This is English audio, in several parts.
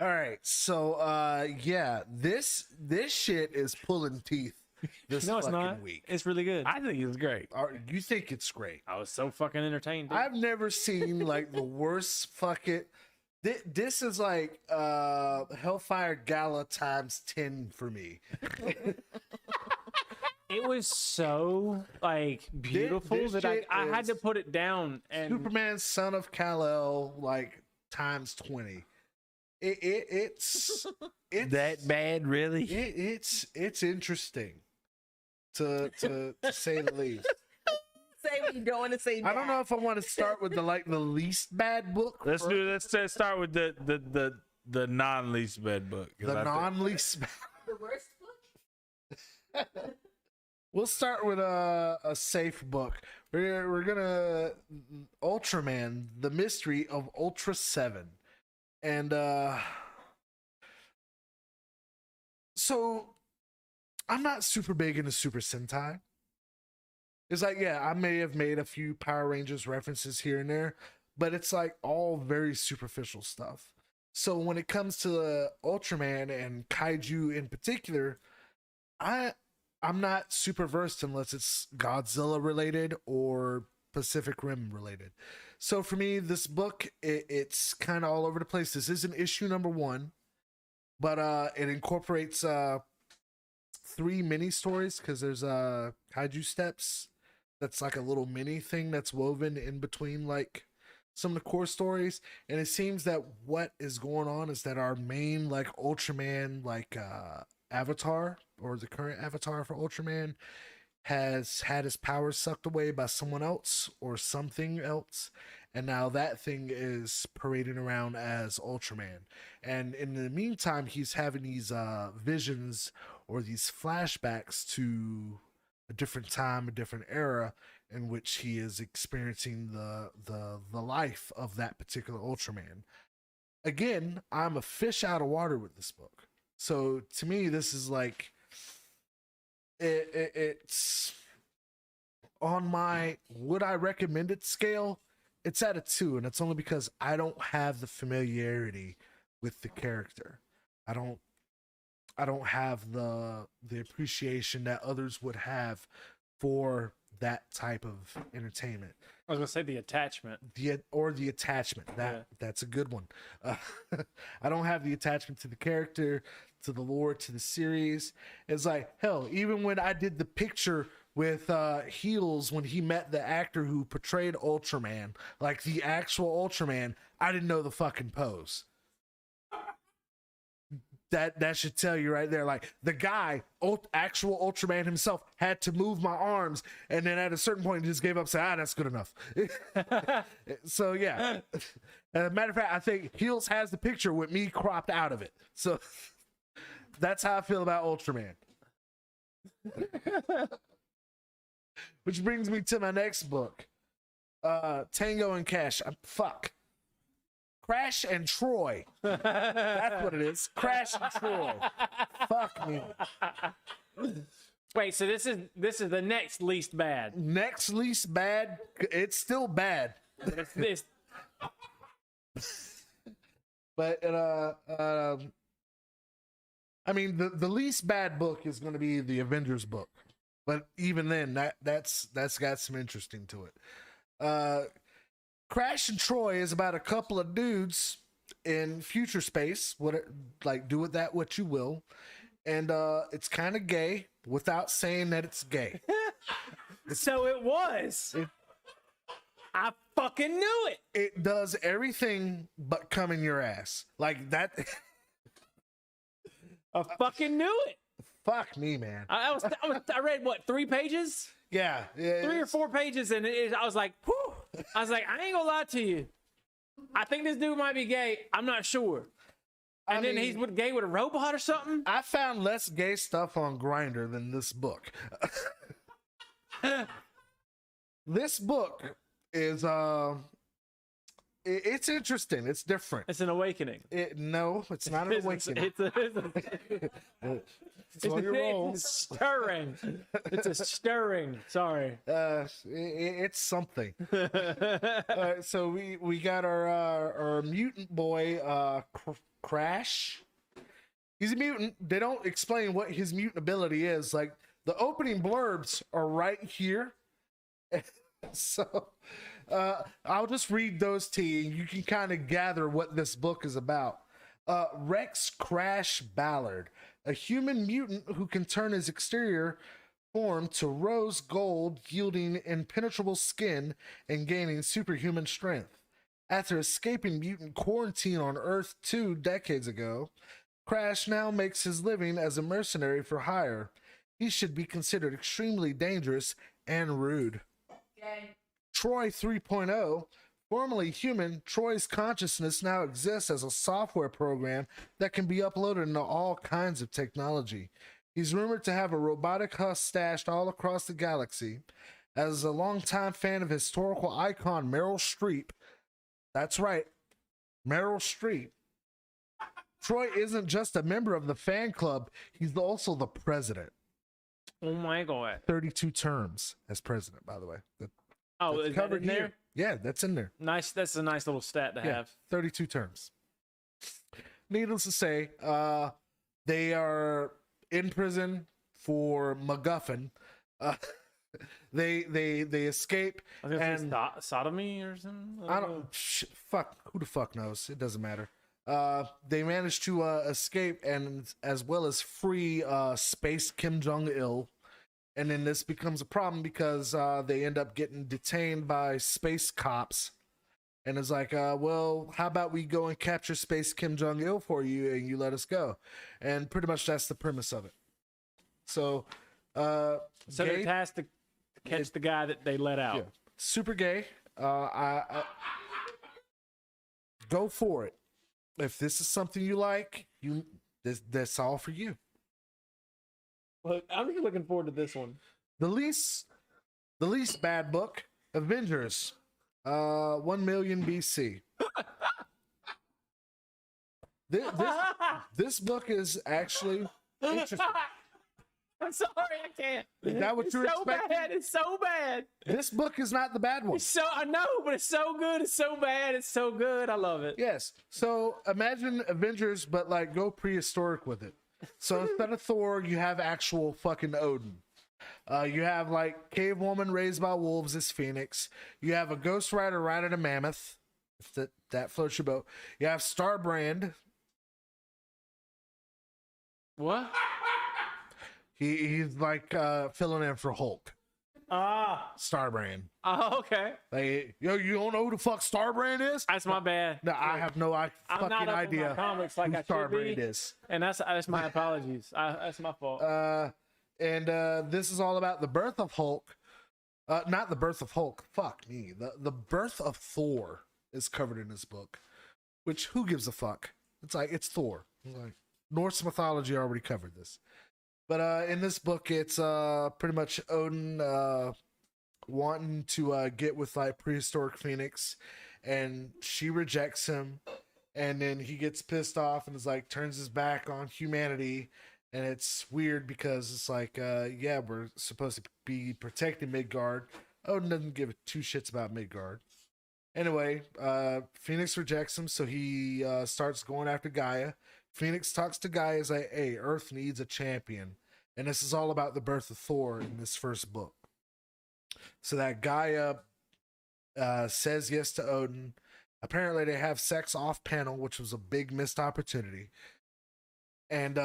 All right, so yeah, this shit is pulling teeth this No, it's fucking not. week. It's really good. I think it's great. You think it's great? I was so fucking entertained. Dude. I've never seen like the worst fucking. This is like Hellfire Gala times 10 for me. It was so like beautiful This that shit I had to is put it down. And Superman, son of Kal-El, like times 20. It's That bad, really? it's interesting to say the least. Say what you don't want to say. I don't know if I want to start with the least bad book. Let's start with the non-least bad book. 'Cause the I think- non-least bad. The worst book? We'll start with a safe book. We're gonna Ultraman: The Mystery of Ultra 7. And so I'm not super big into Super Sentai. It's like, yeah, I may have made a few Power Rangers references here and there, but it's like all very superficial stuff. So when it comes to Ultraman and kaiju in particular, I'm not super versed unless it's Godzilla related or Pacific Rim related. So for me, this book, it's kind of all over the place. This isn't issue number 1, but it incorporates 3 mini stories because there's kaiju steps. That's like a little mini thing that's woven in between like some of the core stories. And it seems that what is going on is that our main like Ultraman like avatar, or the current avatar for Ultraman, has had his powers sucked away by someone else or something else, and now that thing is parading around as Ultraman. And in the meantime, he's having these visions or these flashbacks to a different time, a different era in which he is experiencing the life of that particular Ultraman. Again, I'm a fish out of water with this book. So to me, this is like it's on my would I recommend it scale. It's at a 2, and it's only because I don't have the familiarity with the character. I don't have the appreciation that others would have for that type of entertainment. I was gonna say the attachment. The attachment. That's a good one. I don't have the attachment to the character, to the lore, to the series. It's like, hell, even when I did the picture with Heels, when he met the actor who portrayed Ultraman, like the actual Ultraman, I didn't know the fucking pose. That should tell you right there. Like the guy, actual Ultraman himself, had to move my arms, and then at a certain point, he just gave up. Say, that's good enough. So yeah. As a matter of fact, I think Heels has the picture with me cropped out of it. So that's how I feel about Ultraman. Which brings me to my next book, Tango and Cash. Crash and Troy. That's what it is. Crash and Troy. Fuck me. Wait, so this is the next least bad. Next least bad. It's still bad. It's But I mean, the least bad book is going to be the Avengers book. But even then, that's got some interesting to it. Crash and Troy is about a couple of dudes in future space. Do with that what you will, and it's kind of gay without saying that it's gay. so it was. I fucking knew it. It does everything but come in your ass like that. I fucking knew it. Fuck me, man. I read what, 3 pages? Yeah, 3 or 4 pages, and I was like, whew. I was like, I ain't gonna lie to you. I think this dude might be gay. I'm not sure. And then he's gay with a robot or something. I found less gay stuff on Grindr than this book. This book is It's interesting. It's different. It's an awakening. No, it's not an awakening. It's on your roll. It's stirring. It's a stirring. Sorry. It's something. So we got our mutant boy, Crash. He's a mutant. They don't explain what his mutant ability is. Like, the opening blurbs are right here. So I'll just read those to you. You can kind of gather what this book is about. Rex Crash Ballard, a human mutant who can turn his exterior form to rose gold, yielding impenetrable skin and gaining superhuman strength. After escaping mutant quarantine on Earth 2 decades ago, Crash now makes his living as a mercenary for hire. He should be considered extremely dangerous and rude. Okay. Troy 3.0, formerly human, Troy's consciousness now exists as a software program that can be uploaded into all kinds of technology. He's rumored to have a robotic husk stashed all across the galaxy. As a longtime fan of historical icon Meryl Streep, that's right, Meryl Streep, Troy isn't just a member of the fan club, he's also the president. Oh my God. 32 terms as president, by the way. Oh, That's is that in there? here. Yeah, that's in there. Nice. That's a nice little stat to have. 32 terms. Needless to say, they are in prison for MacGuffin. They escape. I was gonna say and sodomy or something. I don't fuck. Who the fuck knows? It doesn't matter. They managed to escape and as well as free space Kim Jong-il. And then this becomes a problem because they end up getting detained by space cops. And it's like, well, how about we go and capture space Kim Jong-il for you and you let us go? And pretty much that's the premise of it. So, so they're tasked to catch the guy that they let out. Yeah, super gay. I go for it. If this is something you like, that's all for you. Look, I'm really looking forward to this one. The least bad book, Avengers, 1 million BC. This book is actually interesting. I'm sorry, I can't. Is that what you're expecting? Bad. It's so bad. This book is not the bad one. I know, but it's so good. It's so bad. It's so good. I love it. Yes. So imagine Avengers, but like go prehistoric with it. So instead of Thor, you have actual fucking Odin. You have like cave woman raised by wolves as Phoenix. You have a Ghost Rider riding a mammoth. If that floats your boat. You have Starbrand. What? He's like filling in for Hulk. Starbrand. Oh, okay. Like, yo, you don't know who the fuck Starbrand is? That's my bad. No, I have no I'm not fucking up on idea my comics like who I should Starbrand be, is. and that's my apologies. That's my fault. And this is all about the birth of Hulk. Not the birth of Hulk. Fuck me. The birth of Thor is covered in this book. Which, who gives a fuck? It's like, it's Thor. It's like, Norse mythology already covered this. But in this book, it's pretty much Odin wanting to get with like prehistoric Phoenix, and she rejects him, and then he gets pissed off and is like turns his back on humanity, and it's weird because it's like, yeah, we're supposed to be protecting Midgard. Odin doesn't give two shits about Midgard. Anyway, Phoenix rejects him, so he starts going after Gaia. Phoenix talks to Gaia, is like, hey, Earth needs a champion. And this is all about the birth of Thor in this first book. So that Gaia says yes to Odin. Apparently they have sex off panel, which was a big missed opportunity. And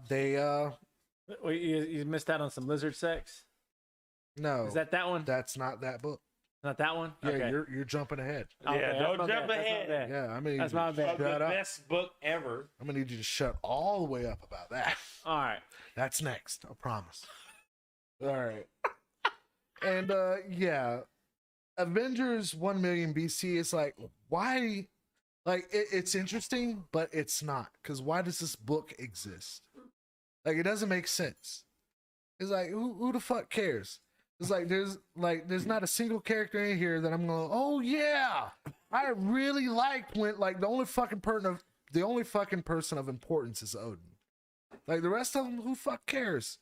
they... Wait, you missed out on some lizard sex? No. Is that one? That's not that book. Not that one? Yeah, okay. you're jumping ahead. Okay, Yeah, that's don't my jump bad. ahead. Yeah, I'm gonna need That's you my to bad. The shut up. best book ever. I'm gonna need you to shut all the way up about that. All right. That's next, I promise. All right. And yeah, Avengers 1 million BC is like, why? Like, it's interesting, but it's not. Because why does this book exist? Like, it doesn't make sense. It's like, who the fuck cares? It's like there's not a single character in here that I'm going, oh yeah, I really liked when like the only fucking person of importance is Odin. Like the rest of them, who fuck cares?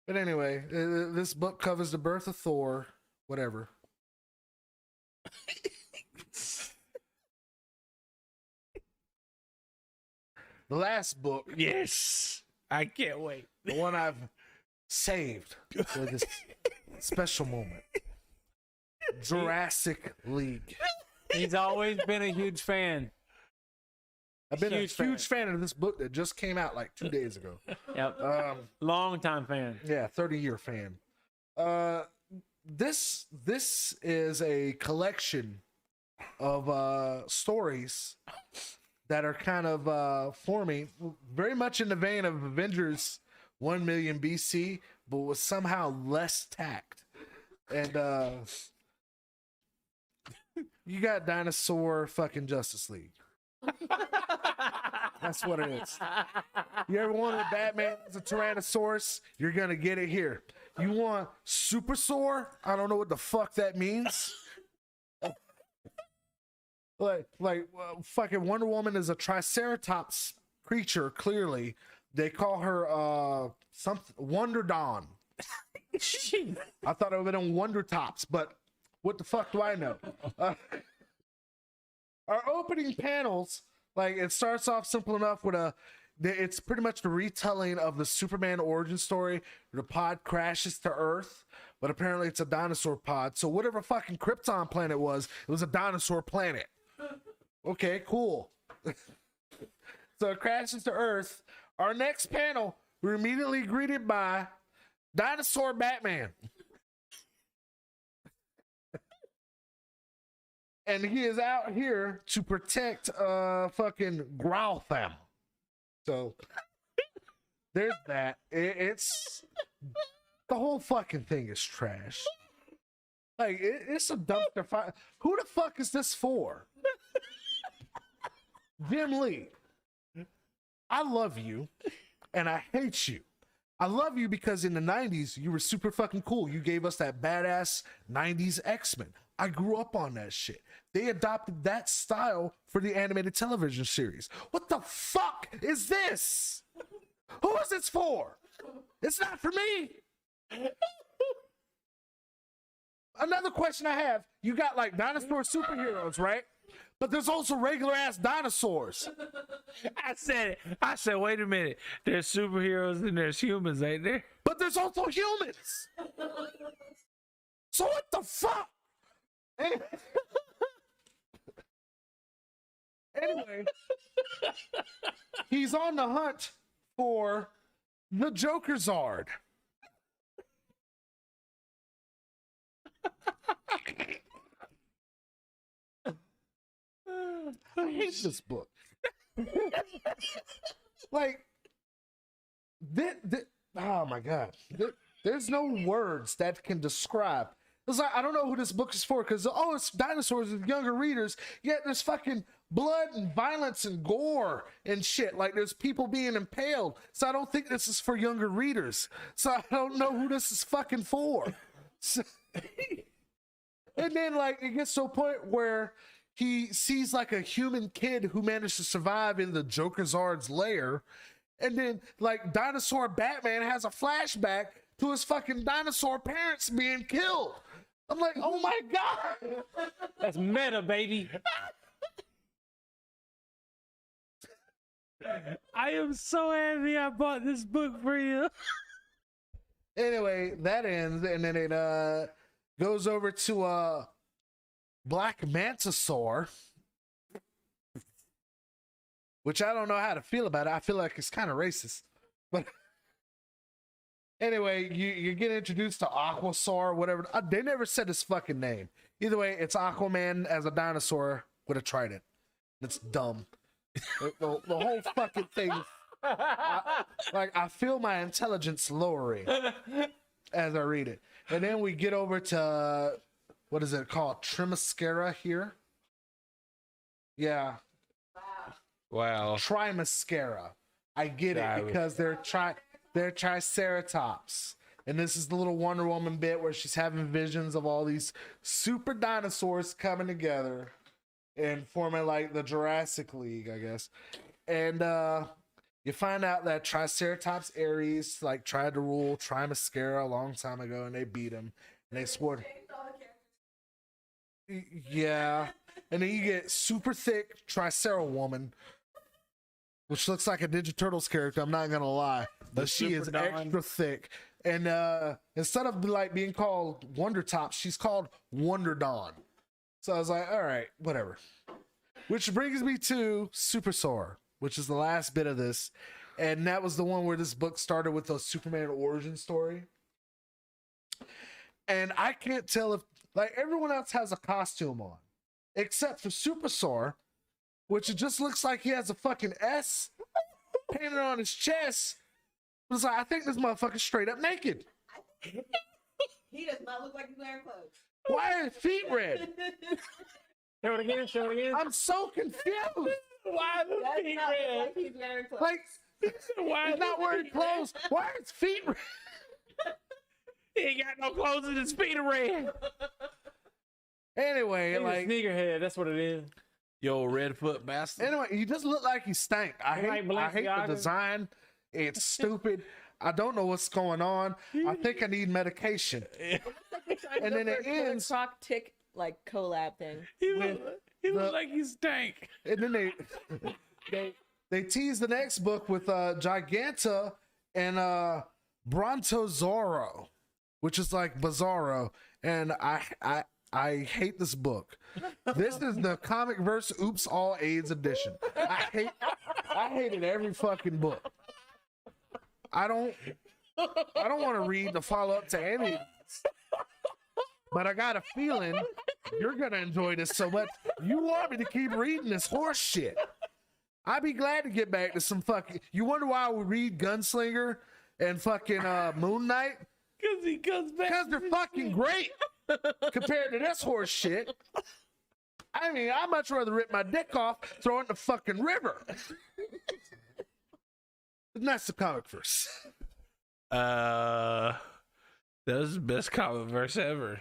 But anyway, this book covers the birth of Thor, whatever. The last book, Yes. I can't wait. the one I've saved for this special moment. Jurassic League. He's always been a huge fan. I've been Huge a huge fan of this book that just came out like 2 days ago. Yep. Long time fan. Yeah, 30-year fan. This is a collection of stories that are kind of forming very much in the vein of Avengers 1 million BC, but with somehow less tact. And you got dinosaur fucking Justice League. That's what it is. You ever wanted a Batman as a Tyrannosaurus? You're gonna get it here. You want Super Sore? I don't know what the fuck that means. Fucking Wonder Woman is a Triceratops creature. Clearly, they call her something Wonder Dawn. I thought it would have been on Wonder Tops, but what the fuck do I know? Our opening panels, like it starts off simple enough with it's pretty much the retelling of the Superman origin story. The pod crashes to Earth, but apparently it's a dinosaur pod. So whatever fucking Krypton planet it was a dinosaur planet. Okay, cool. So it crashes to Earth. Our next panel, we're immediately greeted by Dinosaur Batman. And he is out here to protect fucking Growltham. So there's that. It's the whole fucking thing is trash. Like it's a dumpster fire. Who the fuck is this for? Jim Lee, I love you and I hate you. I love you because in the 90s you were super fucking cool. You gave us that badass 90s X-Men. I grew up on that shit. They adopted that style for the animated television series. What the fuck is this? Who is this for? It's not for me. Another question I have, you got like dinosaur superheroes, right? But there's also regular ass dinosaurs. I said it. I said, wait a minute. There's superheroes and there's humans, ain't there? But there's also humans. So what the fuck? Anyway, he's on the hunt for the Joker Zard. I hate this book. Like, oh my god, there's no words that can describe. It's like I don't know who this book is for because it's dinosaurs with younger readers. Yet there's fucking blood and violence and gore and shit. Like there's people being impaled. So I don't think this is for younger readers. So I don't know who this is fucking for. So, and then like it gets to a point where he sees like a human kid who managed to survive in the Joker Zard's lair. And then like dinosaur Batman has a flashback to his fucking dinosaur parents being killed. I'm like, oh my god. That's meta, baby. I am so happy I bought this book for you. Anyway, that ends, and then it goes over to Black Mantisaur, which I don't know how to feel about it. I feel like it's kind of racist, but anyway, you get introduced to Aquasaur, whatever. They never said his fucking name. Either way, it's Aquaman as a dinosaur with a trident. It's dumb. The whole fucking thing. I feel my intelligence lowering as I read it. And then we get over to, what is it called? Trimascara here? Yeah. Wow. Trimascara. I get it because they're Triceratops. And this is the little Wonder Woman bit where she's having visions of all these super dinosaurs coming together and forming like the Jurassic League, I guess. And you find out that Triceratops Ares like tried to rule Trimascara a long time ago, and they beat him, and they swore. Yeah, and then you get super thick Tricera Woman, which looks like a Ninja Turtles character. I'm not gonna lie, but she is extra thick. And instead of like being called Wonder Top, she's called Wonder Dawn. So I was like, all right, whatever. Which brings me to Super Sora, which is the last bit of this, and that was the one where this book started with the Superman origin story. And I can't tell if like everyone else has a costume on, except for Super Sora, which it just looks like he has a fucking S painted on his chest. It's like, I think this motherfucker's straight up naked. He does not look like he's wearing clothes. Why are his feet red? Show it again. Show it again. I'm so confused. Why the Does feet not look red? like he's wearing clothes. Like, Why he's not wearing clothes. Why are his feet red? He ain't got no clothes and his feet are red. Anyway, He's a like, sneakerhead. That's what it is. Yo, redfoot bastard. anyway, he just looked like he stank. I Like hate the Balenciaga? design. It's stupid. I don't know what's going on. I think I need medication. And then it ends. Croc tick like collab thing. He with look like he stank. And then they tease the next book with Giganta and Brontosaurus, which is like Bizarro, and I hate this book. This is the comic verse Oops All AIDS edition. I hated every fucking book. I don't want to read the follow up to any of these, but I got a feeling you're gonna enjoy this so much. You want me to keep reading this horse shit. I'd be glad to get back to some fucking. You wonder why I would read Gunslinger and fucking Moon Knight? Because he comes back. Because they're fucking great compared to this horse shit. I mean, I'd much rather rip my dick off, throw it in the fucking river. And that's the comic verse. That was the best comic verse ever.